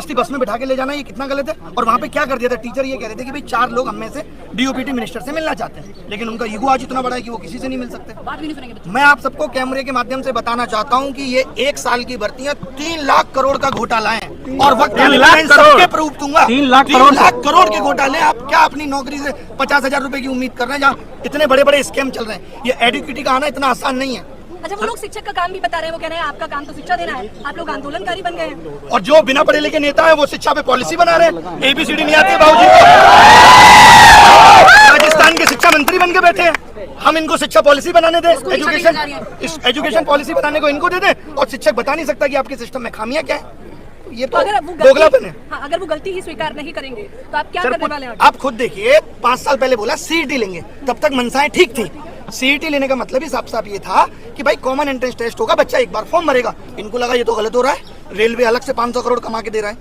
जबरदस्ती बस में बिठा के ले जाना ये कितना गलत है। और वहाँ पे क्या कर दिया था, टीचर ये कह रहे थे कि भाई 4 लोग हम में से डीओपीटी मिनिस्टर से मिलना चाहते हैं, लेकिन उनका ईगो आज इतना बड़ा है कि वो किसी से नहीं मिल सकते। मैं आप सबको कैमरे के माध्यम से बताना चाहता हूँ कि ये 1 साल की भर्तियां 3 लाख करोड़ का घोटाला है और वक्त सबके प्रूफ दूंगा। 3 लाख करोड़ के घोटाले। आप क्या अपनी नौकरी से 50,000 रुपए की उम्मीद कर रहे हैं जहाँ इतने बड़े बड़े स्कैम चल रहे हैं। ये एडुकेटी का आना इतना आसान नहीं है। अच्छा, वो लोग शिक्षक का काम भी बता रहे हैं, वो कह रहे हैं आपका काम तो शिक्षा देना है, आप लोग आंदोलनकारी बन गए हैं। और जो बिना पढ़े लिखे नेता है वो शिक्षा पे पॉलिसी बना रहे हैं। ABCD नहीं आती बाबूजी को, राजस्थान के शिक्षा मंत्री बन के बैठे हैं। हम इनको शिक्षा पॉलिसी बनाने दें, एजुकेशन पॉलिसी बनाने को इनको दे दें और शिक्षक बता नहीं सकता कि आपके सिस्टम में खामियां क्या है। ये तो दोगलापन है। हाँ, अगर वो गलती ही स्वीकार नहीं करेंगे तो आप क्या करने वाले हैं? आप खुद देखिए, 5 साल पहले बोला CET लेंगे, तब तक मनसाएं ठीक थी। CET लेने का मतलब ही साफ साफ ये था कि भाई कॉमन एंट्रेंस टेस्ट होगा, बच्चा एक बार फॉर्म भरेगा। इनको लगा ये तो गलत हो रहा है, रेलवे अलग से 500 करोड़ कमा के दे रहा है।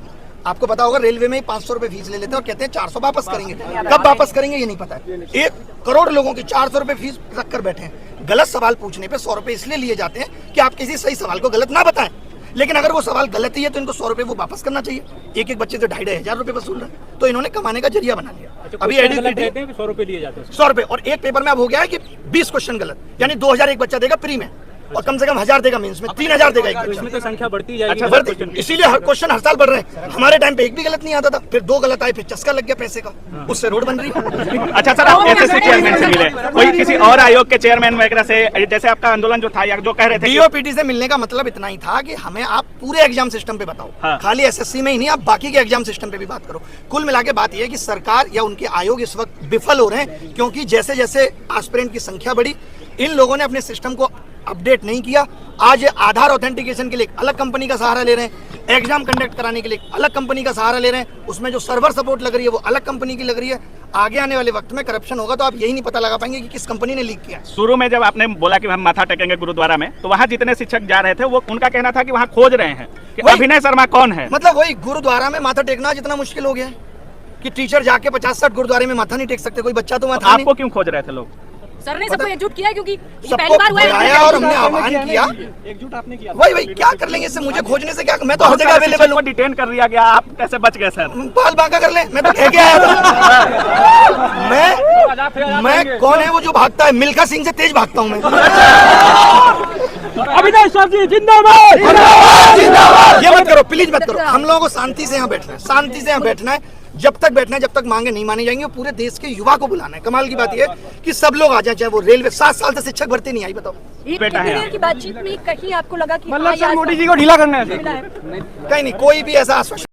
आपको पता होगा रेलवे में 500 रुपए फीस ले लेते हैं और कहते हैं 400 वापस करेंगे। कब वापस करेंगे ये नहीं पता है। 1 करोड़ लोगों की 400 रुपए फीस रख कर बैठे हैं। गलत सवाल पूछने पे 100 रुपए इसलिए लिए जाते हैं कि आप किसी सही सवाल को गलत ना बताएं, लेकिन अगर वो सवाल गलत ही है तो इनको 100 रुपए वो वापस करना चाहिए। एक बच्चे से 2,500 रुपए वसूल रहे हैं, तो इन्होंने कमाने का जरिया बना लिया। अभी 100 रुपए लिए जाते हैं, 100 रुपए। और एक पेपर में अब हो गया है कि 20 क्वेश्चन गलत, यानी 2,000 एक बच्चा देगा प्री में और कम से कम 1,000 देगा मेंस में, 3,000 देगा एक बच्चा। इसमें तो संख्या बढ़ती जाएगी। अच्छा, बढ़ती, इसीलिए हर क्वेश्चन हर साल बढ़ रहे हैं। हमारे टाइम पे एक भी गलत नहीं आता था, फिर 2 गलत आए, फिर चस्का लग गया पैसे का, उससे रोड बन रही है। अच्छा सर, आप SSC चेयरमैन से मिले, कोई किसी और आयोग के चेयरमैन वगैरह से, जैसे आपका आंदोलन जो था या जो कह रहे थे DOPT से मिलने का मतलब इतना ही था कि हमें आप पूरे एग्जाम सिस्टम पे बताओ। हाँ। खाली SSC में ही नहीं, आप बाकी के एग्जाम सिस्टम पे भी बात करो। कुल मिला के बात यह है कि सरकार या उनके आयोग इस वक्त विफल हो रहे हैं, क्योंकि जैसे जैसे एस्पिरेंट की संख्या बढ़ी, इन लोगों ने अपने सिस्टम को अपडेट नहीं किया। आज आधार ऑथेंटिकेशन के लिए अलग कंपनी का सहारा ले रहे हैं, एग्जाम कंडक्ट कराने के लिए अलग कंपनी का सहारा ले रहे हैं, उसमें जो सर्वर सपोर्ट लग रही है वो अलग कंपनी की लग रही है। आगे आने वाले वक्त में करप्शन होगा तो आप यही नहीं पता लगा पाएंगे कि किस कंपनी ने लीक किया। शुरू में जब आपने बोला कि हम माथा टेकेंगे गुरुद्वारा में, तो वहाँ जितने शिक्षक जा रहे थे वो उनका कहना था कि वहाँ खोज रहे हैं कि अभिनय शर्मा कौन है। मतलब वही गुरुद्वारा में माथा टेकना जितना मुश्किल हो गया है कि टीचर जाके 50-60 गुरुद्वारे में माथा नहीं टेक सकते, कोई बच्चा तो माथा आपको क्यों खोज रहे थे लोग? सर ने सबको एकजुट किया क्योंकि सबको बुलाया और हमने आह्वान किया। एकजुट आपने किया। वही क्या कर लेंगे इससे, मुझे खोजने से क्या, मैं तो हर जगह अवेलेबल हूँ। डिटेन कर लिया गया, आप कैसे बच गए सर? बाल बांका कर ले, मैं तो कह के आया था। मैं कौन है वो जो भागता है? मिल्खा सिंह से तेज भागता हूँ मैं। अभिनय सर जी जिंदाबाद। ये मत करो, प्लीज मत करो। हम लोगों को शांति से यहाँ बैठना है, शांति से यहाँ बैठना है। जब तक बैठना है, जब तक मांगे नहीं मानी जाएंगी। पूरे देश के युवा को बुलाना है। कमाल की बात यह है कि सब लोग आ जाए, चाहे वो रेलवे 7 साल से शिक्षक भर्ती नहीं आई। बताओ, बेटा है की बातचीत में कहीं आपको लगा कि मतलब सर मोदी जी को ढीला करना है? कहीं नहीं, कोई भी ऐसा आश्वासन